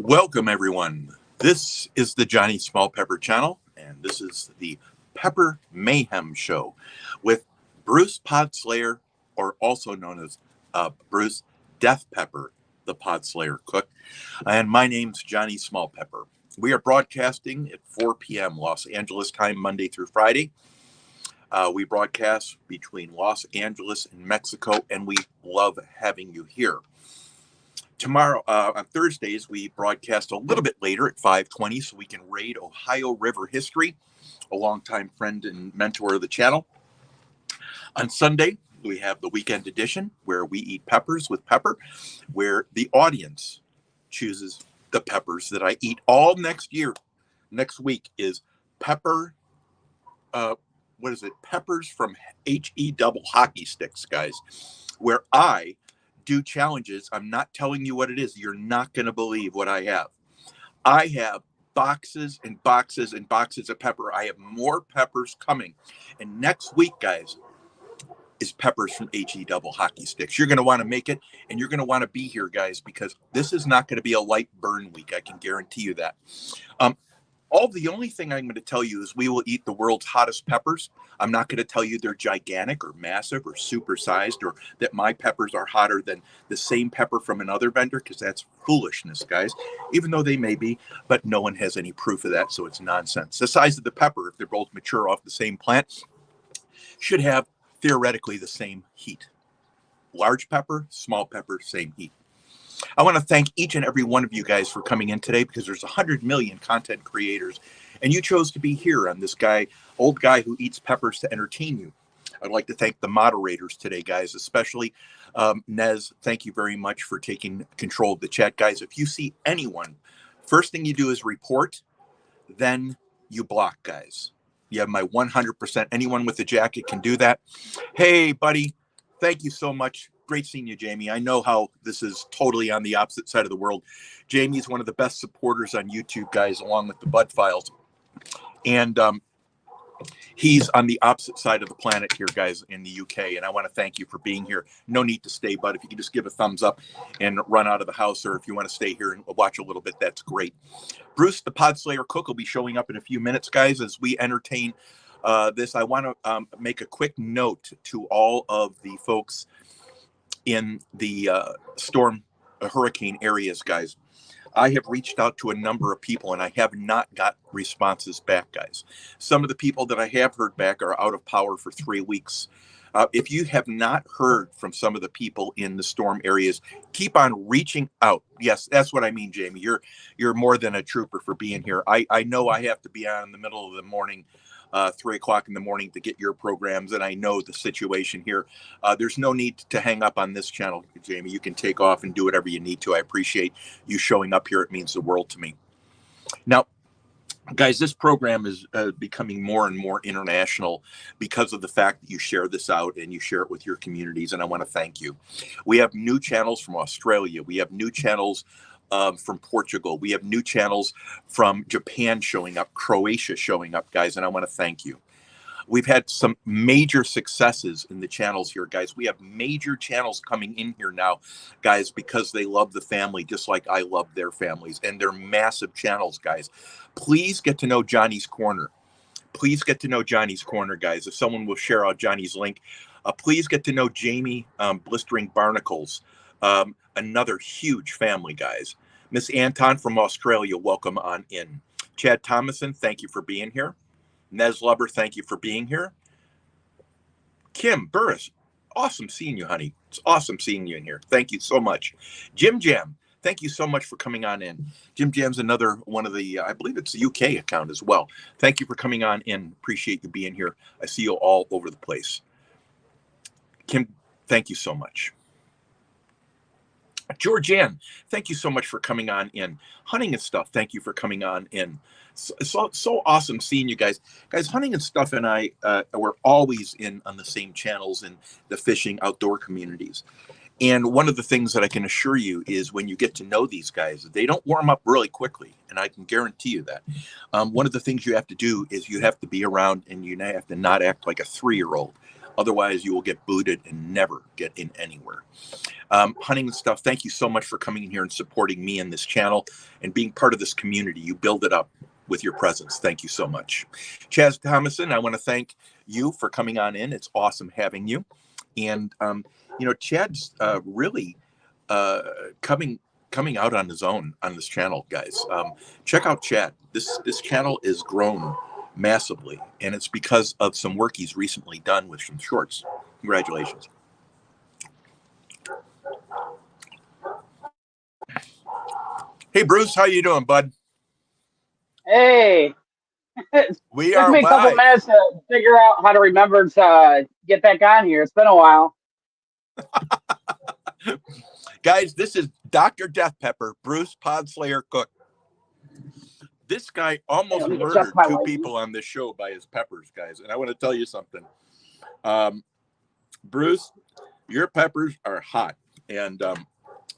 Welcome, everyone. This is the Johnny Small Pepper channel, and this is the Pepper Mayhem show with Bruce Podslayer, or also known as Bruce Death Pepper, the Podslayer cook. And my name's Johnny Small Pepper. We are broadcasting at 4 p.m. Los Angeles time, Monday through Friday. We broadcast between Los Angeles and Mexico, and we love having you here. Tomorrow, on Thursdays, we broadcast a little bit later at 5:20 so we can raid Ohio River history, a longtime friend and mentor of the channel. On Sunday, we have the weekend edition where we eat peppers with pepper, where the audience chooses the peppers that I eat all next year. Next week is pepper, Peppers from HE double hockey sticks, guys, where I do challenges. I'm not telling you what it is. You're not going to believe what I have. I have boxes and boxes and boxes of pepper. I have more peppers coming. And next week, guys, is peppers from HE double hockey sticks. You're going to want to make it, and you're going to want to be here, guys, because this is not going to be a light burn week. I can guarantee you that. The only thing I'm going to tell you is we will eat the world's hottest peppers. I'm not going to tell you they're gigantic or massive or supersized, or that my peppers are hotter than the same pepper from another vendor, because that's foolishness, guys, even though they may be, but no one has any proof of that, so it's nonsense. The size of the pepper, if they're both mature off the same plant, should have theoretically the same heat. Large pepper, small pepper, same heat. I want to thank each and every one of you guys for coming in today, because there's 100 million content creators, and you chose to be here on this old guy who eats peppers to entertain you. I'd like to thank the moderators today, guys, especially Nez. Thank you very much for taking control of the chat, guys. If you see anyone, first thing you do is report, then you block, guys. You have my 100%. Anyone with a jacket can do that. Hey, buddy, thank you so much. Great seeing you, Jamie. I know how this is totally on the opposite side of the world. Jamie is one of the best supporters on YouTube, guys, along with the Bud Files. And he's on the opposite side of the planet here, guys, in the UK. And I want to thank you for being here. No need to stay, bud. If you can just give a thumbs up and run out of the house, or if you want to stay here and watch a little bit, that's great. Bruce, the Podslayer cook, will be showing up in a few minutes, guys, as we entertain this. I want to make a quick note to all of the folks in the hurricane areas, guys. I have reached out to a number of people, and I have not got responses back, guys. Some of the people that I have heard back are out of power for 3 weeks. If you have not heard from some of the people in the storm areas, keep on reaching out. Yes, that's what I mean, Jamie. You're more than a trooper for being here. I know I have to be on in the middle of the morning, 3 o'clock in the morning, to get your programs, and I know the situation here. There's no need to hang up on this channel, Jamie. You can take off and do whatever you need to. I appreciate you showing up here. It means the world to me. Now, guys, this program is becoming more and more international because of the fact that you share this out and you share it with your communities, and I want to thank you. We have new channels from Australia. We have new channels from Portugal. We have new channels from Japan showing up, Croatia showing up, guys, and I want to thank you. We've had some major successes in the channels here, guys. We have major channels coming in here now, guys, because they love the family just like I love their families, and they're massive channels, guys. Please get to know Johnny's Corner. Please get to know Johnny's Corner, guys. If someone will share out Johnny's link, please get to know Jamie Blistering Barnacles, another huge family, guys. Miss Anton from Australia, welcome on in. Chad Thomason, thank you for being here. Nez Lubber, thank you for being here. Kim Burris, awesome seeing you, honey. It's awesome seeing you in here. Thank you so much. Jim Jam, thank you so much for coming on in. Jim Jam's another one of the, I believe it's the UK account as well. Thank you for coming on in. Appreciate you being here. I see you all over the place. Kim, thank you so much. Georgianne, thank you so much for coming on in. Hunting and Stuff, thank you for coming on in. So awesome seeing you guys. Guys, Hunting and Stuff and I were always in on the same channels in the fishing outdoor communities. And one of the things that I can assure you is when you get to know these guys, they don't warm up really quickly. And I can guarantee you that. One of the things you have to do is you have to be around, and you have to not act like a 3-year-old. Otherwise, you will get booted and never get in anywhere. Hunting and stuff, thank you so much for coming in here and supporting me in this channel and being part of this community. You build it up with your presence. Thank you so much. Chaz Thomason, I want to thank you for coming on in. It's awesome having you. And, Chad's really coming out on his own on this channel, guys. Check out Chad. This channel is grown massively, and it's because of some work he's recently done with some shorts. Congratulations. Hey, Bruce, how you doing, bud? Hey, We took are me a couple live. minutes to figure out how to remember to get back on here. It's been a while. Guys, this is Dr. Death Pepper, Bruce Podslayer Cook. This guy almost Let me murdered adjust my two lighting. people on this show by his peppers, guys. And I want to tell you something. Bruce, your peppers are hot. And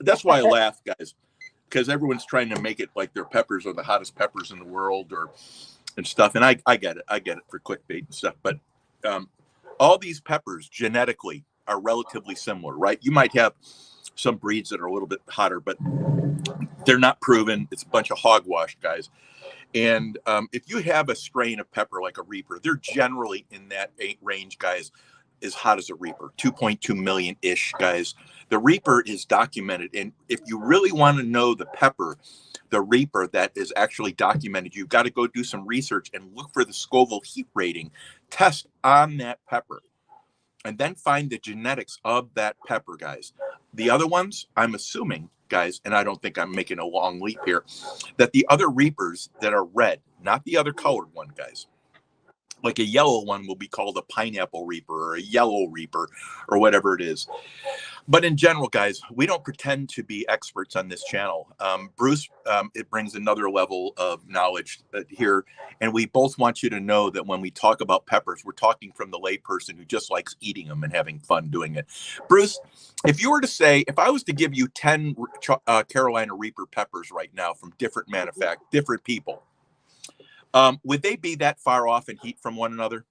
that's why I laugh, guys, because everyone's trying to make it like their peppers are the hottest peppers in the world and stuff. And I get it. I get it for clickbait and stuff. But all these peppers genetically are relatively similar, right? You might have some breeds that are a little bit hotter, but they're not proven. It's a bunch of hogwash, guys. And if you have a strain of pepper like a Reaper, they're generally in that range, guys, as hot as a Reaper, 2.2 million-ish, guys. The Reaper is documented. And if you really want to know the pepper, the Reaper that is actually documented, you've got to go do some research and look for the Scoville heat rating test on that pepper. And then find the genetics of that pepper, guys. The other ones, I'm assuming, guys, and I don't think I'm making a long leap here, that the other Reapers that are red, not the other colored one, guys, like a yellow one will be called a pineapple Reaper or a yellow Reaper or whatever it is. But in general, guys, we don't pretend to be experts on this channel. Bruce, it brings another level of knowledge here. And we both want you to know that when we talk about peppers, we're talking from the layperson who just likes eating them and having fun doing it. Bruce, if you were to say, if I was to give you 10 Carolina Reaper peppers right now from different different people, would they be that far off in heat from one another?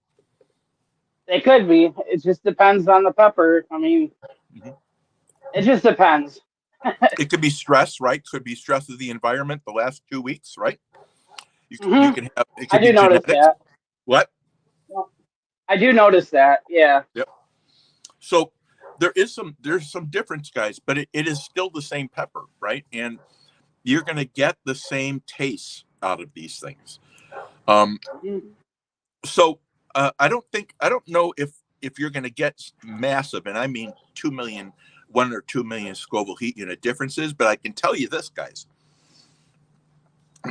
They could be. It just depends on the pepper. I mean, it just depends. It could be stress, right? Could be stress of the environment the last 2 weeks, right? You can have, it could I do be notice genetics. that. What? I do notice that. Yeah. Yep. So there's some difference, guys, but it is still the same pepper, right? And you're going to get the same taste out of these things. So I don't know if you're going to get massive, and I mean 1 or 2 million Scoville heat unit differences, but I can tell you this, guys.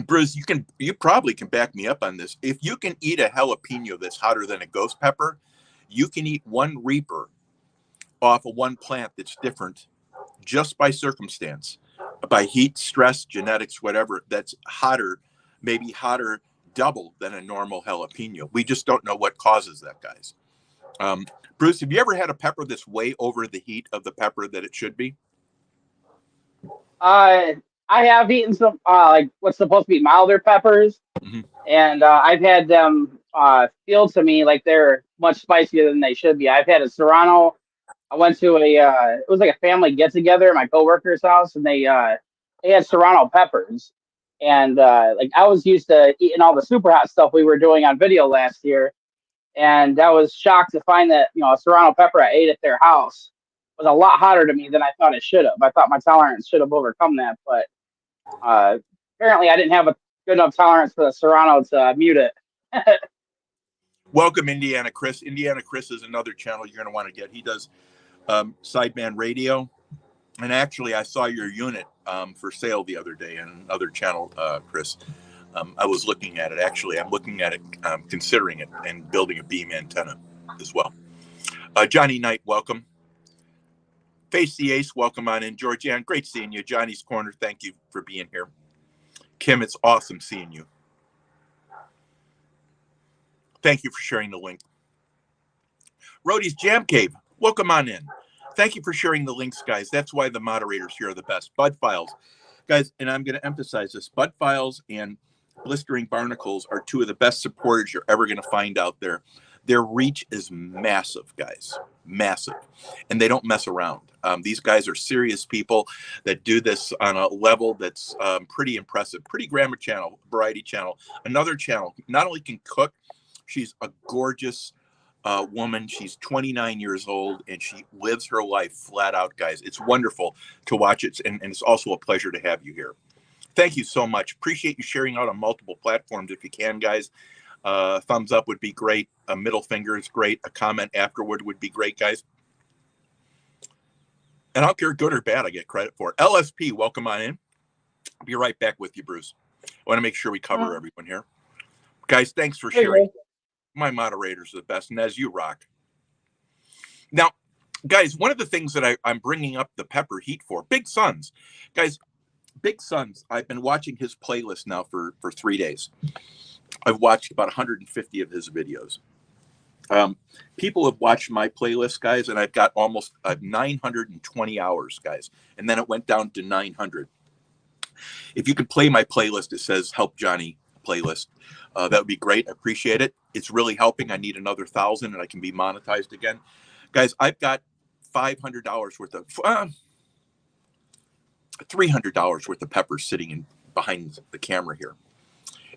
Bruce, you probably can back me up on this. If you can eat a jalapeno that's hotter than a ghost pepper, you can eat one Reaper off of one plant that's different just by circumstance, by heat, stress, genetics, whatever, that's hotter, maybe hotter double than a normal jalapeno. We just don't know what causes that, guys. Bruce, have you ever had a pepper that's way over the heat of the pepper that it should be? I have eaten some like what's supposed to be milder peppers, and I've had them feel to me like they're much spicier than they should be. I've had a Serrano. I went to it was like a family get together at my coworker's house, and they had Serrano peppers, and like I was used to eating all the super hot stuff we were doing on video last year, and I was shocked to find that a Serrano pepper I ate at their house was a lot hotter to me than I thought it should have. I thought my tolerance should have overcome that, but apparently I didn't have a good enough tolerance for the Serrano to mute it. Welcome, Indiana Chris. Indiana Chris is another channel you're going to want to get. He does sideband radio. And actually, I saw your unit for sale the other day on another channel, Chris. I was looking at it. Actually, I'm looking at it, considering it, and building a beam antenna as well. Johnny Knight, welcome. Face the Ace, welcome on in. Georgianne, great seeing you. Johnny's Corner, thank you for being here. Kim, it's awesome seeing you. Thank you for sharing the link. Rhodey's Jam Cave, welcome on in. Thank you for sharing the links, guys. That's why the moderators here are the best. Bud Files. Guys, and I'm going to emphasize this, Bud Files and Blistering Barnacles are two of the best supporters you're ever going to find out there. Their reach is massive, guys, massive, and they don't mess around. These guys are serious people that do this on a level that's pretty impressive. Pretty Grammar Channel, Variety Channel, another channel. Not only can cook, she's a gorgeous woman. She's 29 years old, and she lives her life flat out, guys. It's wonderful to watch it, and it's also a pleasure to have you here. Thank you so much. Appreciate you sharing out on multiple platforms if you can, guys. Thumbs up would be great. A middle finger is great. A comment afterward would be great, guys. And I don't care good or bad, I get credit for it. LSP, welcome on in. I'll be right back with you, Bruce. I want to make sure we cover everyone here. Guys, thanks for sharing. My moderators are the best, and as you rock. Now, guys, one of the things that I'm bringing up the pepper heat for, Big Sons. Guys, Big Sons, I've been watching his playlist now for 3 days. I've watched about 150 of his videos. People have watched my playlist, guys, and I've got almost 920 hours, guys. And then it went down to 900. If you could play my playlist, it says Help Johnny playlist. That would be great. I appreciate it. It's really helping. I need another 1,000 and I can be monetized again. Guys, I've got $500 worth of $300 worth of peppers sitting in behind the camera here.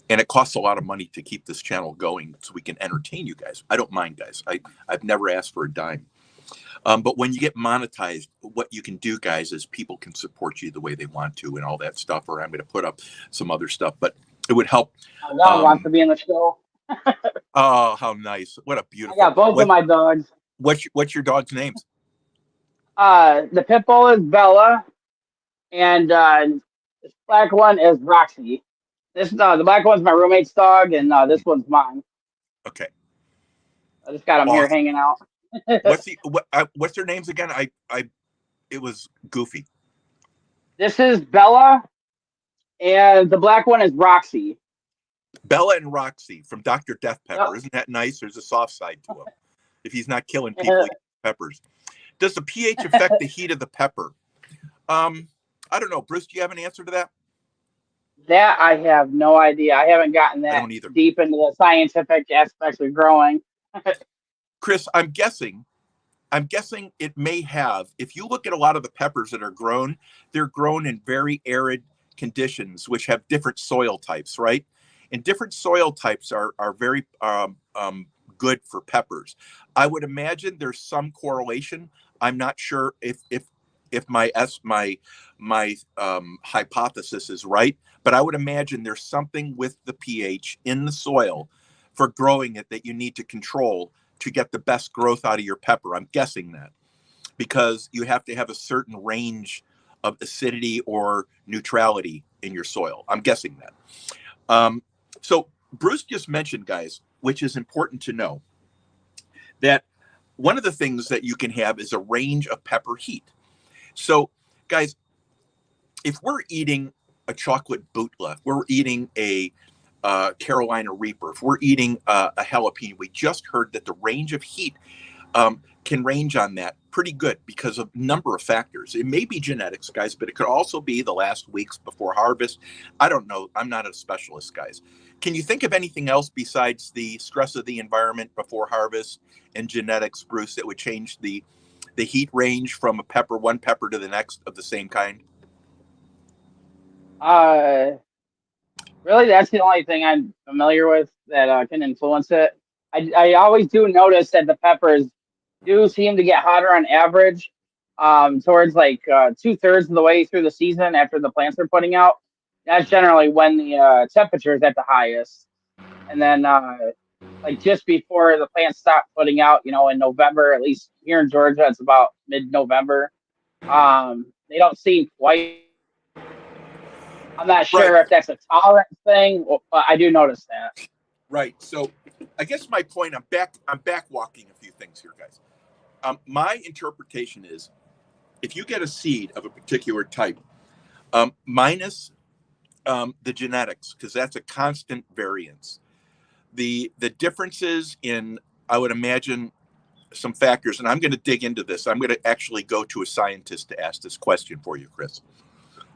And it costs a lot of money to keep this channel going so we can entertain you guys. I don't mind, guys. I've never asked for a dime. But when you get monetized, what you can do, guys, is people can support you the way they want to and all that stuff. Or I'm going to put up some other stuff. But it would help. My dog wants to be in the show. Oh, how nice. What a beautiful. I got both of my dogs. What's your dog's names? The pit bull is Bella. And this black one is Roxy. The black one's my roommate's dog, and this one's mine. Okay. I just got them here hanging out. What's their names again? It was goofy. This is Bella, and the black one is Roxy. Bella and Roxy from Dr. Death Pepper. Yep. Isn't that nice? There's a soft side to him. If he's not killing people, he peppers. Does the pH affect the heat of the pepper? I don't know. Bruce, do you have an answer to that? That I have no idea. I haven't gotten that deep into the scientific aspects of growing. Chris, I'm guessing it may have. If you look at a lot of the peppers that are grown, they're grown in very arid conditions, which have different soil types, right? And different soil types are very good for peppers. I would imagine there's some correlation. I'm not sure if my hypothesis is right, but I would imagine there's something with the pH in the soil for growing it that you need to control to get the best growth out of your pepper. I'm guessing that because you have to have a certain range of acidity or neutrality in your soil. I'm guessing that. So Bruce just mentioned, guys, which is important to know, that one of the things that you can have is a range of pepper heat. So, guys, if we're eating a chocolate bootleg, we're eating a Carolina Reaper, if we're eating a jalapeno, we just heard that the range of heat can range on that pretty good because of a number of factors. It may be genetics, guys, but it could also be the last weeks before harvest. I don't know. I'm not a specialist, guys. Can you think of anything else besides the stress of the environment before harvest and genetics, Bruce, that would change the heat range from one pepper to the next of the same kind? Really, that's the only thing I'm familiar with that can influence it. I always do notice that the peppers do seem to get hotter on average towards like 2/3 of the way through the season after the plants are putting out. That's generally when the temperature is at the highest. And then like just before the plants stop putting out, in November, at least here in Georgia, it's about mid-November. They don't seem quite. I'm not sure if that's a tolerance thing, but I do notice that. Right. So I guess my point, I'm back walking a few things here, guys. My interpretation is if you get a seed of a particular type, minus the genetics, because that's a constant variance. The differences in, I would imagine, some factors, and I'm going to dig into this. I'm going to actually go to a scientist to ask this question for you, Chris.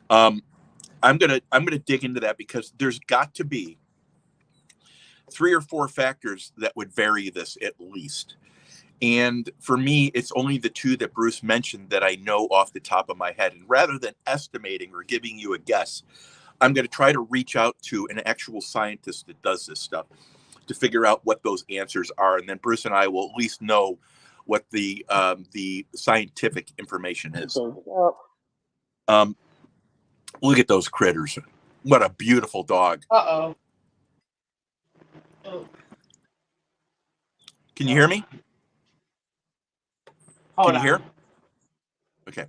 I'm going to dig into that because there's got to be 3 or 4 factors that would vary this at least. And for me, it's only the 2 that Bruce mentioned that I know off the top of my head. And rather than estimating or giving you a guess, I'm going to try to reach out to an actual scientist that does this stuff to figure out what those answers are. And then Bruce and I will at least know what the scientific information is. Look at those critters. What a beautiful dog. Uh-oh. Can you hear me? Can you hear? Okay.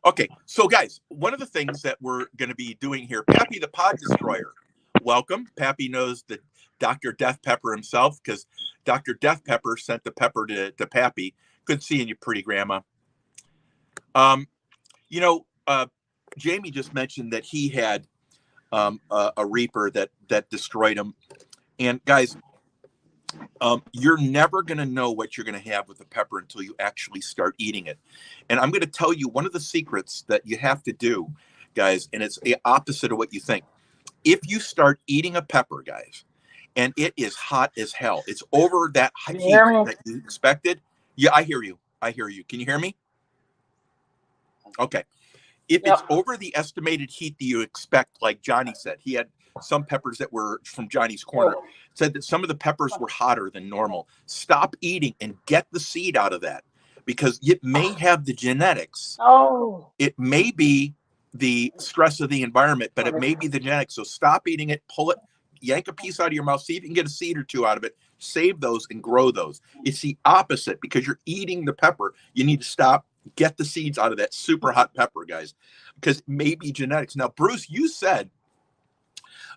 Okay. So, guys, one of the things that we're going to be doing here, Pappy the Pod Destroyer, welcome. Pappy knows that Dr. Death Pepper himself, because Dr. Death Pepper sent the pepper to Pappy. Good seeing you, pretty grandma. Jamie just mentioned that he had a Reaper that destroyed him. And guys, you're never going to know what you're going to have with a pepper until you actually start eating it. And I'm going to tell you one of the secrets that you have to do, guys, and it's the opposite of what you think. If you start eating a pepper, guys, and it is hot as hell, it's over that heat that you expected. Yeah, I hear you. I hear you. Can you hear me? Okay. If it's over the estimated heat that you expect, like Johnny said, he had some peppers that were from Johnny's Corner, said that some of the peppers were hotter than normal. Stop eating and get the seed out of that, because it may have the genetics. It may be the stress of the environment, but it may be the genetics. So stop eating it, pull it, yank a piece out of your mouth, see if you can get a seed or 2 out of it, save those and grow those. It's the opposite, because you're eating the pepper. You need to stop, get the seeds out of that super hot pepper, guys, because it may be genetics. Now, Bruce, you said,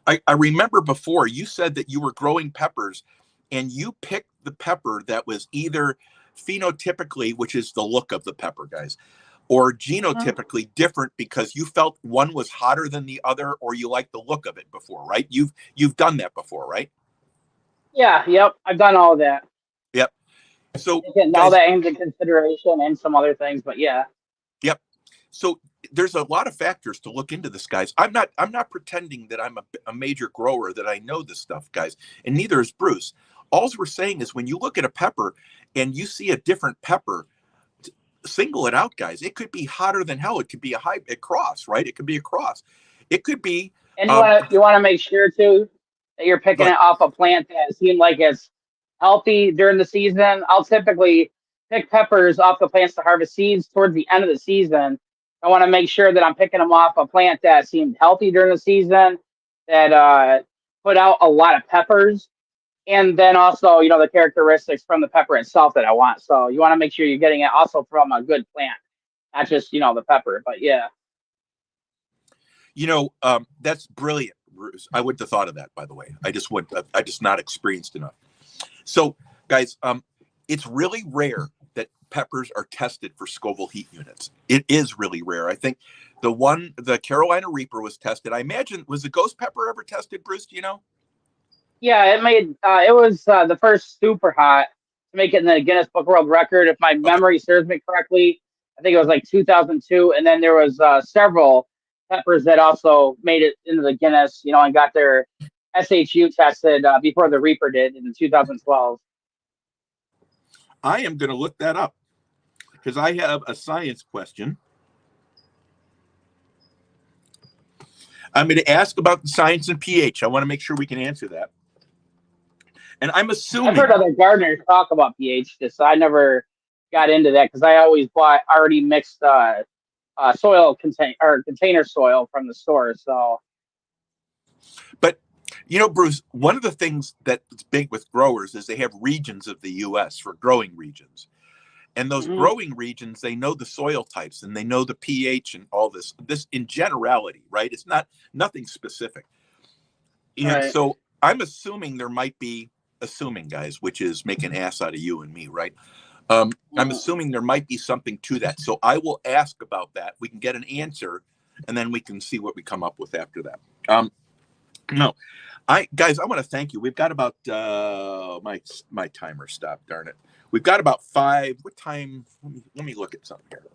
I remember before you said that you were growing peppers and you picked the pepper that was either phenotypically, which is the look of the pepper, guys, or genotypically different because you felt one was hotter than the other, or you liked the look of it before, right? You've done that before, right? Yeah, yep. I've done all of that. Yep. So all that into consideration and some other things, but yeah. Yep. So there's a lot of factors to look into this, guys. I'm not pretending that I'm a major grower, that I know this stuff, guys, and neither is Bruce. All we're saying is when you look at a pepper and you see a different pepper, single it out, guys. It could be hotter than hell. It could be a cross, right? It could be a cross. It could be. And you want to make sure too that you're picking it off a plant that seems like it's healthy during the season. I'll typically pick peppers off the plants to harvest seeds towards the end of the season. I want to make sure that I'm picking them off a plant that seemed healthy during the season, that put out a lot of peppers, and then also, the characteristics from the pepper itself that I want. So you want to make sure you're getting it also from a good plant, not just, the pepper, but yeah. That's brilliant, Bruce. I wouldn't have thought of that, by the way. I just not experienced enough. So, guys, it's really rare that peppers are tested for Scoville heat units. It is really rare. I think the Carolina Reaper was tested. I imagine, was the ghost pepper ever tested, Bruce? Do you know? Yeah, it was the first super hot to make it in the Guinness Book of World Record. If my memory serves me correctly, I think it was like 2002. And then there was several peppers that also made it into the Guinness, and got their SHU tested before the Reaper did in 2012. I am going to look that up because I have a science question. I'm going to ask about the science and pH. I want to make sure we can answer that. And I'm assuming I've heard other gardeners talk about pH. I never got into that because I always bought already mixed soil container soil from the store. So, but Bruce, one of the things that's big with growers is they have regions of the U.S. for growing regions, and those growing regions, they know the soil types and they know the pH and all this in generality, right? It's nothing specific, and so I'm assuming there might be. Assuming, guys, which is make an ass out of you and me, right? I'm assuming there might be something to that. So I will ask about that. We can get an answer, and then we can see what we come up with after that. No, guys, I want to thank you. We've got about my timer stopped. Darn it. We've got about 5. What time? Let me look at something here.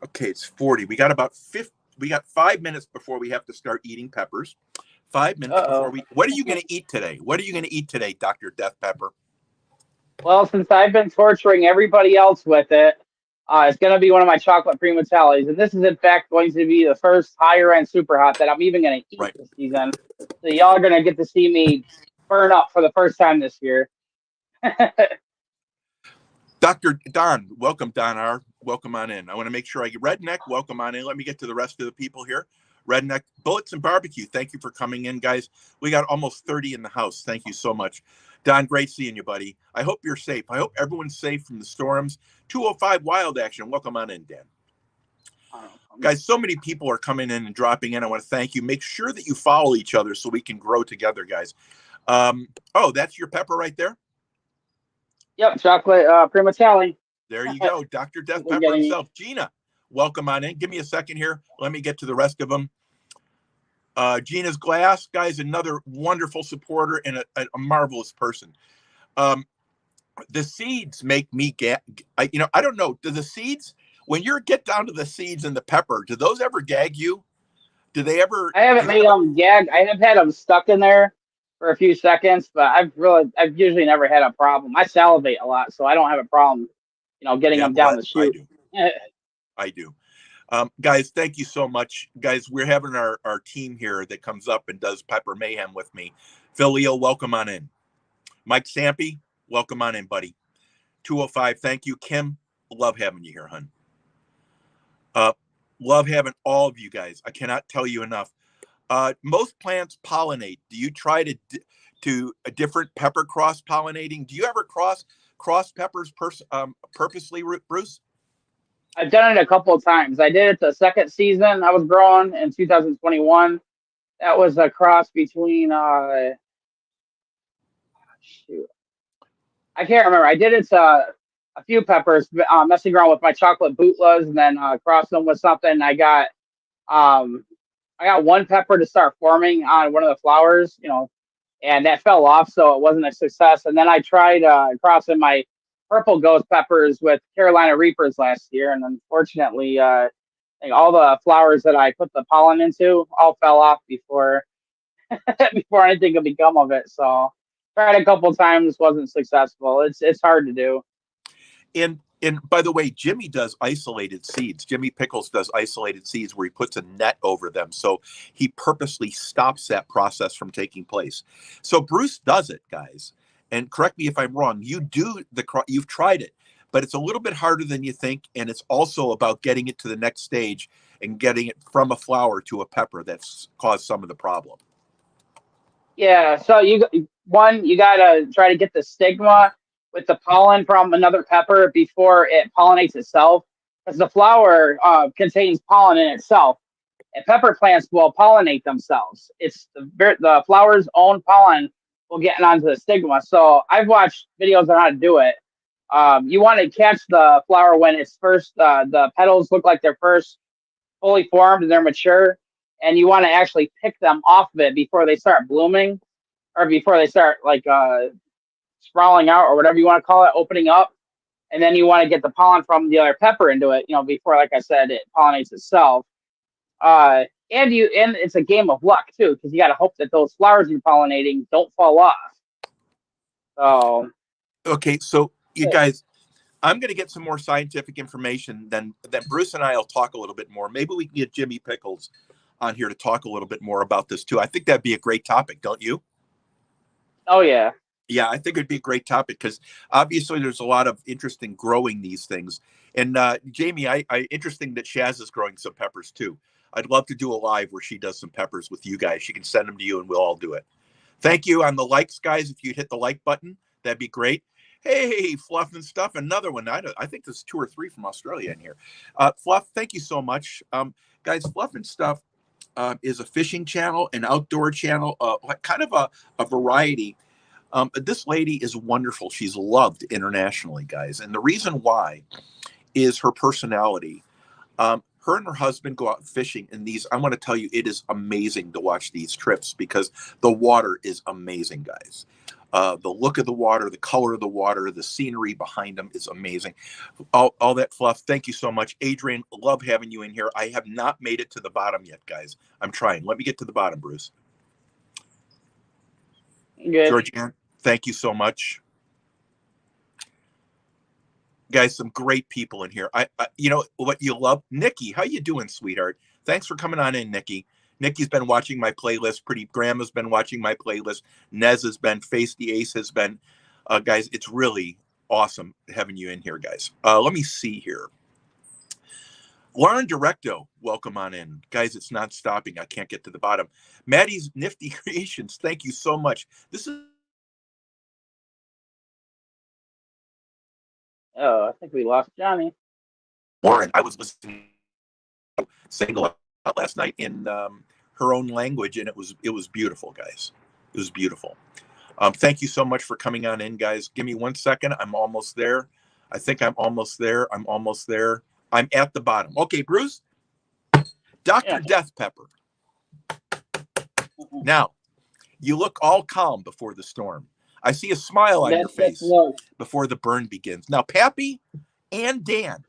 Okay, it's 40. We got about 50. We got 5 minutes before we have to start eating peppers. 5 minutes before Uh-oh. we. What are you going to eat today? What are you going to eat today, Dr. Death Pepper? Well, since I've been torturing everybody else with it, it's going to be one of my chocolate prima talis. And this is, in fact, going to be the first higher end super hot that I'm even going to eat Right. this season. So y'all are going to get to see me burn up for the first time this year. Dr. Don, welcome, Don R. Welcome on in. I want to make sure I get Redneck. Welcome on in. Let me get to the rest of the people here. Redneck, Bullets and Barbecue. Thank you for coming in, guys. We got almost 30 in the house. Thank you so much. Don, great seeing you, buddy. I hope you're safe. I hope everyone's safe from the storms. 205 Wild Action. Welcome on in, Dan. Guys, so many people are coming in and dropping in. I want to thank you. Make sure that you follow each other so we can grow together, guys. Oh, that's your pepper right there? Yep, chocolate prima tali. There you go. Dr. Death We're Pepper getting himself. Gina, welcome on in. Give me a second here. Let me get to the rest of them. Gina's Glass, guys, another wonderful supporter and a marvelous person. The seeds make me I don't know. Do the seeds, when you get down to the seeds and the pepper, do those ever gag you? Do they ever? I haven't made them gag. I have had them stuck in there for a few seconds, but I've usually never had a problem. I salivate a lot, so I don't have a problem, getting Yeah, them well, down the I chute. do. I do. Guys, thank you so much. Guys, we're having our team here that comes up and does Pepper Mayhem with me. Phil Leo, welcome on in. Mike Sampy, welcome on in, buddy. 205, thank you. Kim, love having you here, hun. Love having all of you guys. I cannot tell you enough. Most plants pollinate. Do you try to a different pepper cross pollinating? Do you ever cross peppers purposely, Bruce? I've done it a couple of times. I did it the second season I was growing in 2021. That was a cross between shoot, I can't remember. I did it to a few peppers, messing around with my chocolate bootlas, and then crossed them with something. Um, I got one pepper to start forming on one of the flowers, and that fell off, so it wasn't a success. And then I tried crossing my purple ghost peppers with Carolina Reapers last year, and unfortunately, like all the flowers that I put the pollen into all fell off before before anything could become of it. So tried a couple times, wasn't successful. It's hard to do. And by the way, Jimmy does isolated seeds. Jimmy Pickles does isolated seeds where he puts a net over them. So he purposely stops that process from taking place. So Bruce does it, guys. And correct me if I'm wrong. You've tried it, but it's a little bit harder than you think. And it's also about getting it to the next stage and getting it from a flower to a pepper that's caused some of the problem. Yeah. So you gotta try to get the stigma with the pollen from another pepper before it pollinates itself, because the flower contains pollen in itself, and pepper plants will pollinate themselves. It's the flower's own pollen will get onto the stigma. So I've watched videos on how to do it. You want to catch the flower when it's first, the petals look like they're first fully formed and they're mature, and you want to actually pick them off of it before they start blooming, or before they start like sprawling out, or whatever you want to call it, opening up. And then you want to get the pollen from the other pepper into it, before, like I said, it pollinates itself. And it's a game of luck too, because you got to hope that those flowers you're pollinating don't fall off. So Okay, so you guys, I'm going to get some more scientific information. Then Bruce and I will talk a little bit more. Maybe we can get Jimmy Pickles on here to talk a little bit more about this too. I think that'd be a great topic, don't you? oh yeah. Yeah, I think it'd be a great topic because obviously there's a lot of interest in growing these things. And Jamie, I interesting that Shaz is growing some peppers too. I'd love to do a live where she does some peppers with you guys. She can send them to you and we'll all do it. Thank you on the likes, guys. If you'd hit the like button, that'd be great. Hey, Fluff and Stuff, another one. I think there's 2 or 3 from Australia in here. Fluff, thank you so much. Guys, Fluff and Stuff is a fishing channel, an outdoor channel, kind of a variety. This lady is wonderful. She's loved internationally, guys. And the reason why is her personality. Her and her husband go out fishing, and I want to tell you, it is amazing to watch these trips because the water is amazing, guys. The look of the water, the color of the water, the scenery behind them is amazing. All that fluff. Thank you so much. Adrian, love having you in here. I have not made it to the bottom yet, guys. I'm trying. Let me get to the bottom, Bruce. Good. Georgianne, thank you so much. Guys, some great people in here. You know what you love? Nikki, how you doing, sweetheart? Thanks for coming on in, Nikki. Nikki's been watching my playlist. Pretty Grandma's been watching my playlist. Nez has been. Face the Ace has been. Guys, it's really awesome having you in here, guys. Let me see here. Lauren Directo, welcome on in. Guys, it's not stopping. I can't get to the bottom. Maddie's Nifty Creations, thank you so much. This is... Oh, I think we lost Johnny. Lauren, I was listening to single out last night in her own language, and it was beautiful, guys. It was beautiful. Thank you so much for coming on in, guys. Give me 1 second. I'm almost there. I think I'm almost there. I'm almost there. I'm at the bottom. Okay, Bruce. Dr. Death Pepper. Now, you look all calm before the storm. I see a smile on your face before the burn begins. Now, Pappy and Dan,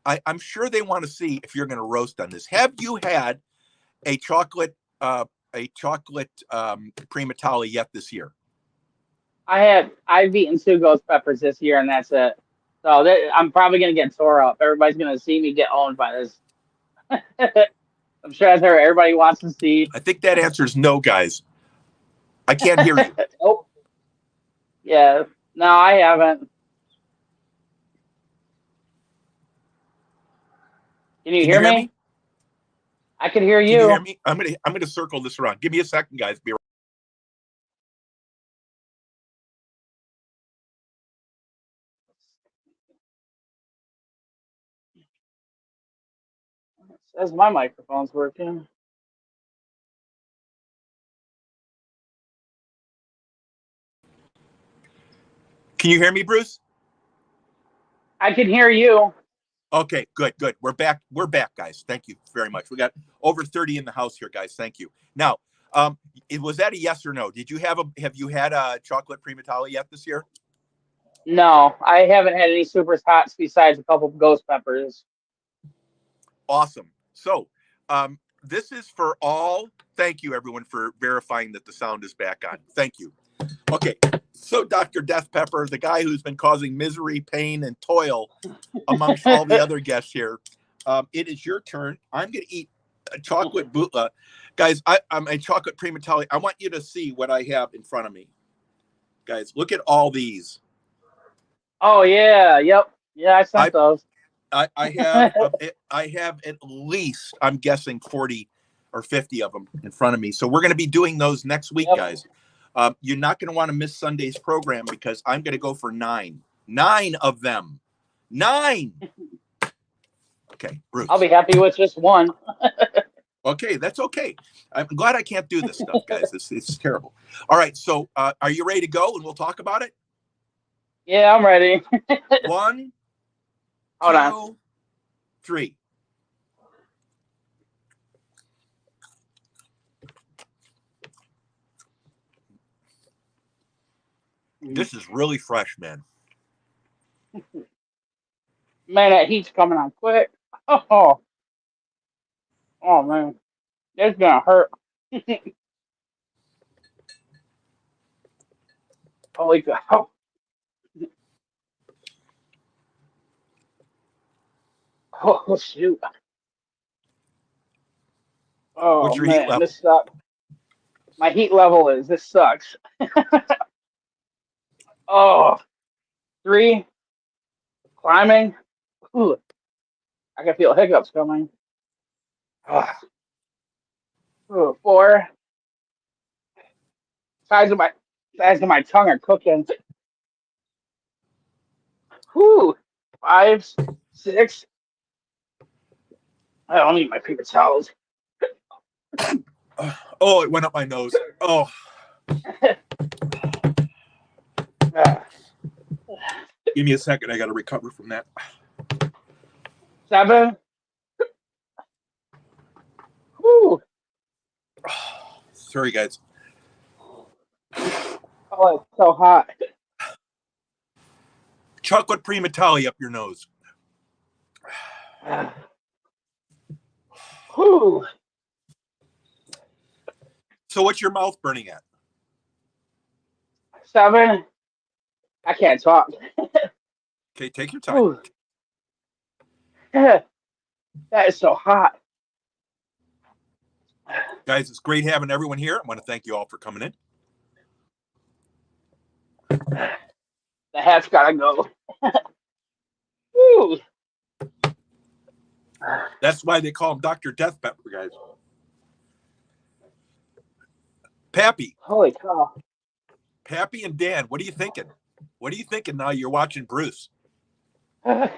I'm sure they want to see if you're going to roast on this. Have you had a chocolate prima tale yet this year? I've eaten 2 ghost peppers this year, and that's it. So I'm probably gonna get tore up. Everybody's gonna see me get owned by this. I'm sure that's what everybody wants to see. I think that answer is no, guys. I can't hear you. Oh, yeah. No, I haven't. Can you hear me? I can hear you. Can you hear me? I'm gonna circle this around. Give me a second, guys. Be right. It says my microphone's working. Can you hear me, Bruce? I can hear you. Okay, good. We're back, guys. Thank you very much. We got over 30 in the house here, guys. Thank you. Now, was that a yes or no? Have you had a chocolate prima tale yet this year? No, I haven't had any super hots besides a couple of ghost peppers. Awesome. So, this is for all. Thank you, everyone, for verifying that the sound is back on. Thank you. Okay, so Dr. Death Pepper, the guy who's been causing misery, pain, and toil amongst all the other guests here, it is your turn. I'm going to eat a chocolate bootla. Guys, I'm a chocolate prima tale. I want you to see what I have in front of me. Guys, look at all these. Oh, yeah. Yep. Yeah, I sent those. I have at least, I'm guessing, 40 or 50 of them in front of me. So we're going to be doing those next week, guys. You're not going to want to miss Sunday's program because I'm going to go for 9 of them. 9. Okay, Bruce. I'll be happy with just 1. Okay, that's okay. I'm glad I can't do this stuff, guys. It's terrible. All right, so are you ready to go and we'll talk about it? Yeah, I'm ready. 1, Hold 2, on. 3. This is really fresh, man. Man, that heat's coming on quick. Oh man, it's gonna hurt. Holy cow! Oh shoot! Oh What's your heat man, level? this sucks. My heat level is this sucks. Oh, 3 climbing. Ooh, I can feel hiccups coming. Ooh, 4 sides of my tongue are cooking. Whew. 5, 6. I don't need my paper towels. Oh, it went up my nose. Oh. Give me a second. I got to recover from that. 7. Whew. Sorry, guys. Oh, it's so hot. Chocolate prima tale up your nose. Whew. So what's your mouth burning at? 7. I can't talk. Okay, take your time. Whew. That is so hot. Guys, it's great having everyone here. I want to thank you all for coming in. The hat's gotta go. Whew. That's why they call him Dr. Death Pepper, guys. Pappy. Holy cow. Pappy and Dan, what are you thinking? What are you thinking now you're watching Bruce? Whew.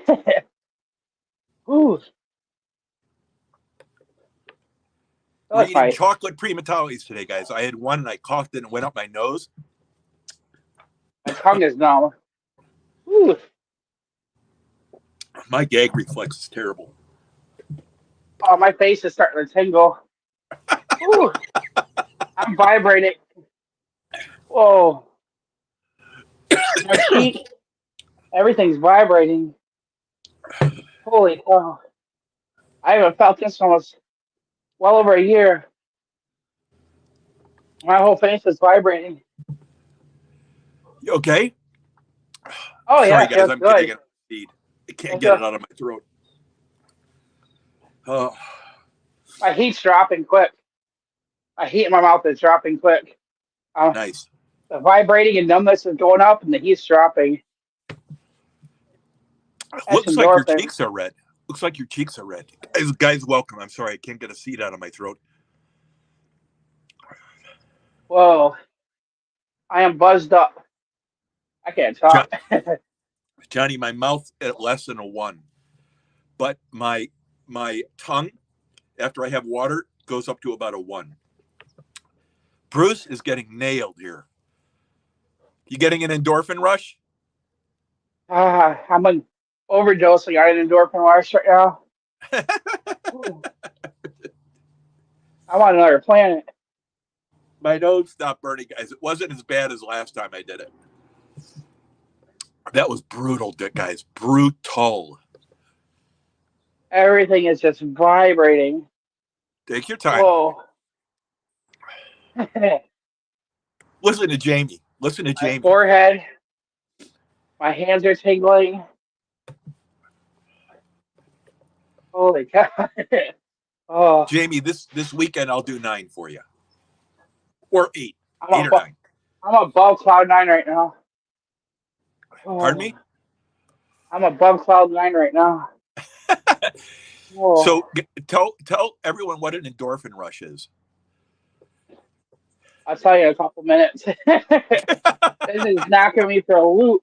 We're Let's eating fight. chocolate primatalis today, guys. I had one and I coughed it and it went up my nose. My tongue is numb. Whew. My gag reflex is terrible. Oh, my face is starting to tingle. Whew. I'm vibrating. Whoa. My cheek. Everything's vibrating. Holy cow. I haven't felt this almost well over a year. My whole face is vibrating. You okay? Oh, Sorry, yeah, guys, feels I'm good. gagging. I can't Feels get good. it out of my throat. Oh, My heat's dropping quick. My heat in my mouth is dropping quick. nice. The vibrating and numbness is going up, and the heat's dropping. That's Looks like your endorphin. cheeks are red. Looks like your cheeks are red. Guys, welcome. I'm sorry, I can't get a seed out of my throat. Whoa. I am buzzed up. I can't talk. Johnny, my mouth at less than a 1, but my tongue, after I have water, goes up to about a 1. Bruce is getting nailed here. You getting an endorphin rush? I'm overdosing on an endorphin rush right now. Ooh, I'm on another planet. My nose stopped burning, guys. It wasn't as bad as last time I did it. That was brutal, guys. Brutal. Everything is just vibrating. Take your time. Whoa. Listen to Jamie. Listen to My Jamie. forehead, my hands are tingling. Holy cow. Oh, Jamie, this weekend I'll do 9 for you. Or 8. I'm 8 or 9. I'm above cloud 9 right now. Pardon Oh, me? I'm above cloud 9 right now. Whoa. So tell everyone what an endorphin rush is. I'll tell you in a couple minutes. This is knocking me for a loop.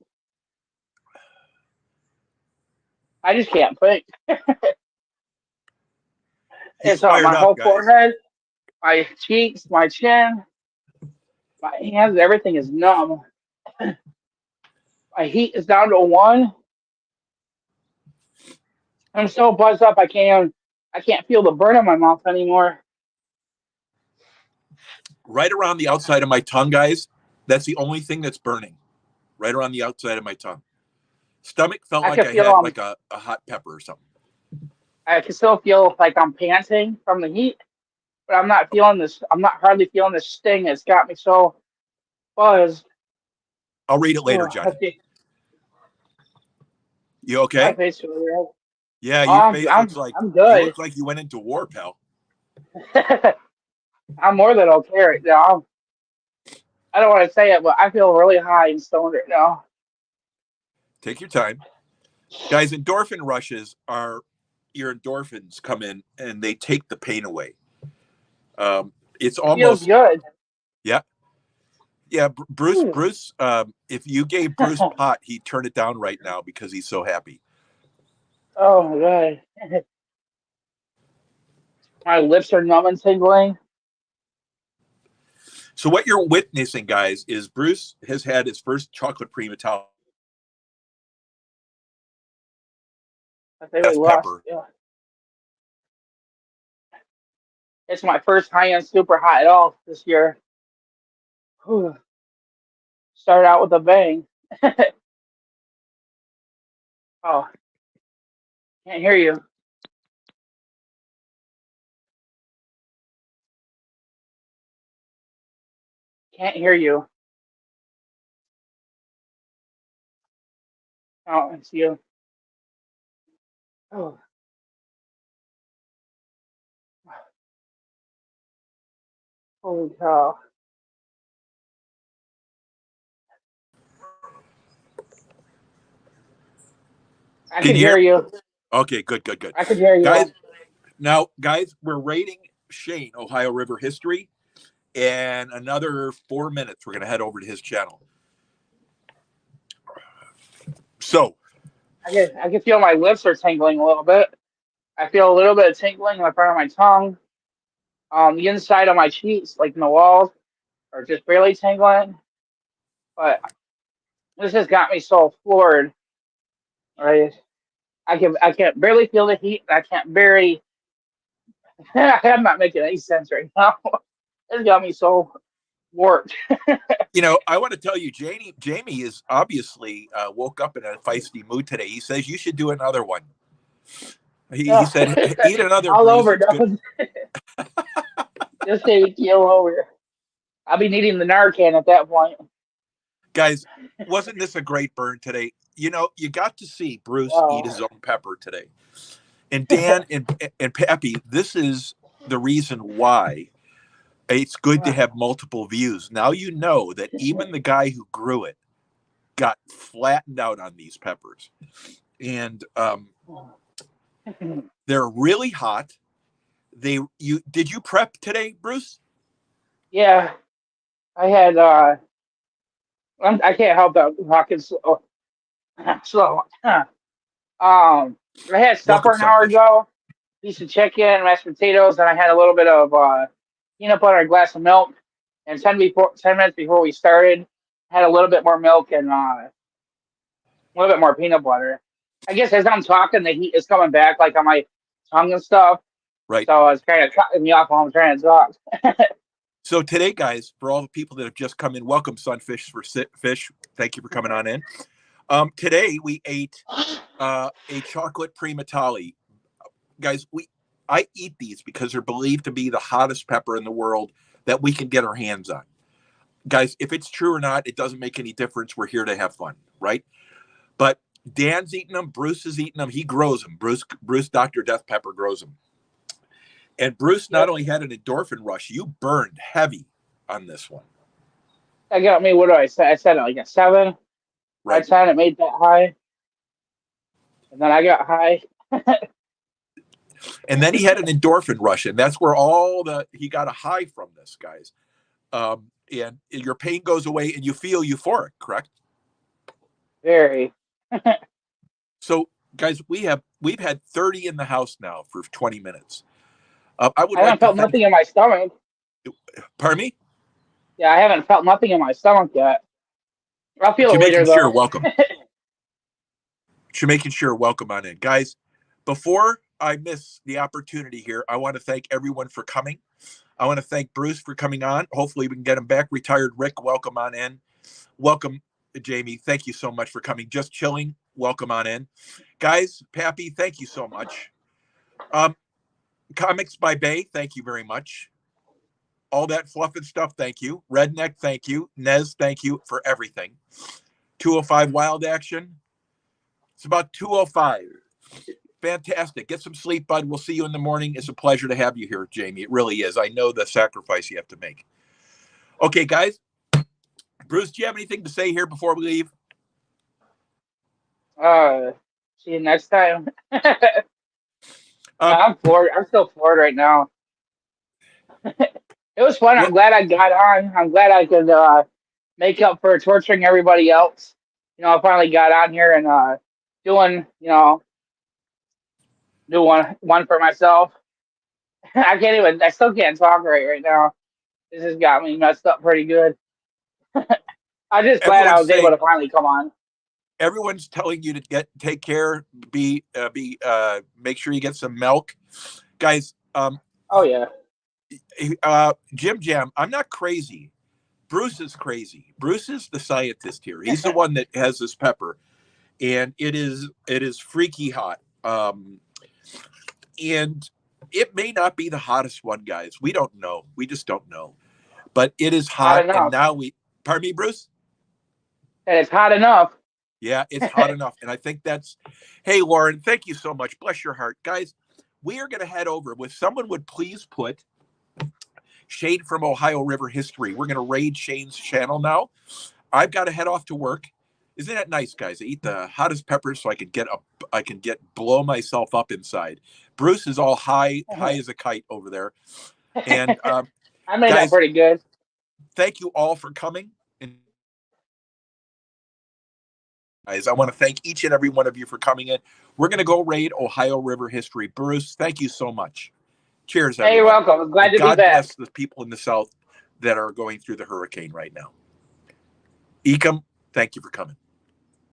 I just can't think. He's It's on fired my up, whole guys. forehead, my cheeks, my chin, my hands. Everything is numb. My heat is down to 1. I'm so buzzed up. I can't feel the burn in my mouth anymore. Right around the outside of my tongue, guys. That's the only thing that's burning. Right around the outside of my tongue. Stomach felt I like can I feel had like a hot pepper or something. I can still feel like I'm panting from the heat, but I'm not feeling this. I'm not hardly feeling this sting. It's got me so buzzed. I'll read it later, Oh, Johnny. You my okay? face is really red. Yeah, Oh, your face looks like I'm good. you went into war, pal. I'm more than okay right now. I don't want to say it, but I feel really high and stoned right now. Take your time. Guys, endorphin rushes are your endorphins come in and they take the pain away. It's It feels almost good. yeah. Yeah, Bruce. Ooh. Bruce. If you gave Bruce pot, he'd turn it down right now because he's so happy. Oh my god. My lips are numb and tingling. So what you're witnessing, guys, is Bruce has had his first chocolate prematal I think we lost. pepper. Yeah. It's my first high end super hot at all this year. Whew. Started out with a bang. Oh, can't hear you. Can't hear you. Oh, it's you. Oh, holy cow! I Can can you hear hear me? you. Okay, good, good, good. I can hear you. Guys, now, guys, we're rating Shane, Ohio River History. And another 4 minutes, we're going to head over to his channel. So, I can feel my lips are tingling a little bit. I feel a little bit of tingling in the front of my tongue. The inside of my cheeks, like in the walls, are just barely tingling. But this has got me so floored. Right? I can't barely feel the heat. I can't barely. I'm not making any sense right now. It's got me so warped. I want to tell you, Jamie is obviously woke up in a feisty mood today. He says you should do another one. He Yeah. said, eat another, All Bruce. over, It's good. dog. Just take all over. I'll be needing the Narcan at that point. Guys, wasn't this a great burn today? You got to see Bruce eat Oh. his own pepper today. And Dan and Pappy, this is the reason why it's good to have multiple views. Now you know that even the guy who grew it got flattened out on these peppers. And they're really hot. Did you prep today, Bruce? Yeah, I had. I can't help that talking slow. Slow. I had Welcome, supper an hour Sunfish. ago. Piece of chicken, mashed potatoes, and I had a little bit of peanut butter, a glass of milk. And 10 minutes before we started, had a little bit more milk and a little bit more peanut butter. I guess as I'm talking, the heat is coming back, like on my tongue and stuff. Right. So it's kind of cutting me off while I'm trying to talk. So today, guys, for all the people that have just come in, welcome, Sunfish for Fish. Thank you for coming on in. Today we ate a chocolate primatali. Guys, I eat these because they're believed to be the hottest pepper in the world that we can get our hands on. Guys, if it's true or not, it doesn't make any difference. We're here to have fun, right? But Dan's eating them. Bruce is eating them. He grows them. Bruce, Dr. Death Pepper grows them. And Bruce not Yep. only had an endorphin rush, you burned heavy on this one. That got me. What do I say? I said like a 7 out Right. of 10. It made that high, and then I got high. And then he had an endorphin rush, and that's where he got a high from this, guys. And your pain goes away, and you feel euphoric, correct? Very. So, guys, we've had 30 in the house now for 20 minutes. I would I haven't like to felt thank. nothing in my stomach. Pardon me? Yeah, I haven't felt nothing in my stomach yet. I'll feel it later Jamaican Sure, though. welcome. Jamaican Sure, welcome on in, guys. Before I miss the opportunity here, I want to thank everyone for coming. I want to thank Bruce for coming on. Hopefully, we can get him back. Retired Rick, welcome on in. Welcome, Jamie. Thank you so much for coming. Just chilling. Welcome on in, guys. Pappy, thank you so much. Comics by Bay, thank you very much. All that fluff and stuff, thank you. Redneck, thank you. Nez, thank you for everything. 205 Wild Action. It's about 205. Fantastic. Get some sleep, bud. We'll see you in the morning. It's a pleasure to have you here, Jamie. It really is. I know the sacrifice you have to make. Okay, guys. Bruce, do you have anything to say here before we leave? See you next time. Um, I'm floored. I'm still floored right now. It was fun. well, I'm glad I got on. I'm glad I could make up for torturing everybody else. I finally got on here and doing, do one for myself. I still can't talk right now. This has got me messed up pretty good. I'm just glad I everyone's was able saying, to finally come on. everyone's telling you to take care, make sure you get some milk, guys. Oh yeah. Jim Jam, I'm not crazy. Bruce is crazy. Bruce is the scientist here. He's the one that has this pepper, and it is freaky hot. And it may not be the hottest one, guys. We don't know. We just don't know. But it is Hot hot, and enough. now we. Pardon me, Bruce. And it's hot enough. Yeah, it's hot enough. And I think that's, hey, Lauren, thank you so much. Bless your heart. Guys, we are going to head over. If someone would please put Shane from Ohio River History, we're going to raid Shane's channel now. I've got to head off to work. Isn't that nice, guys? I eat the hottest peppers so I can blow myself up inside. Bruce is all high as a kite over there. And I made that guys, pretty good. thank you all for coming. And guys, I want to thank each and every one of you for coming in. We're going to go raid Ohio River History. Bruce, thank you so much. Cheers, everyone. Hey, you're welcome. I'm glad to be back. God bless the people in the South that are going through the hurricane right now. Ecom, thank you for coming.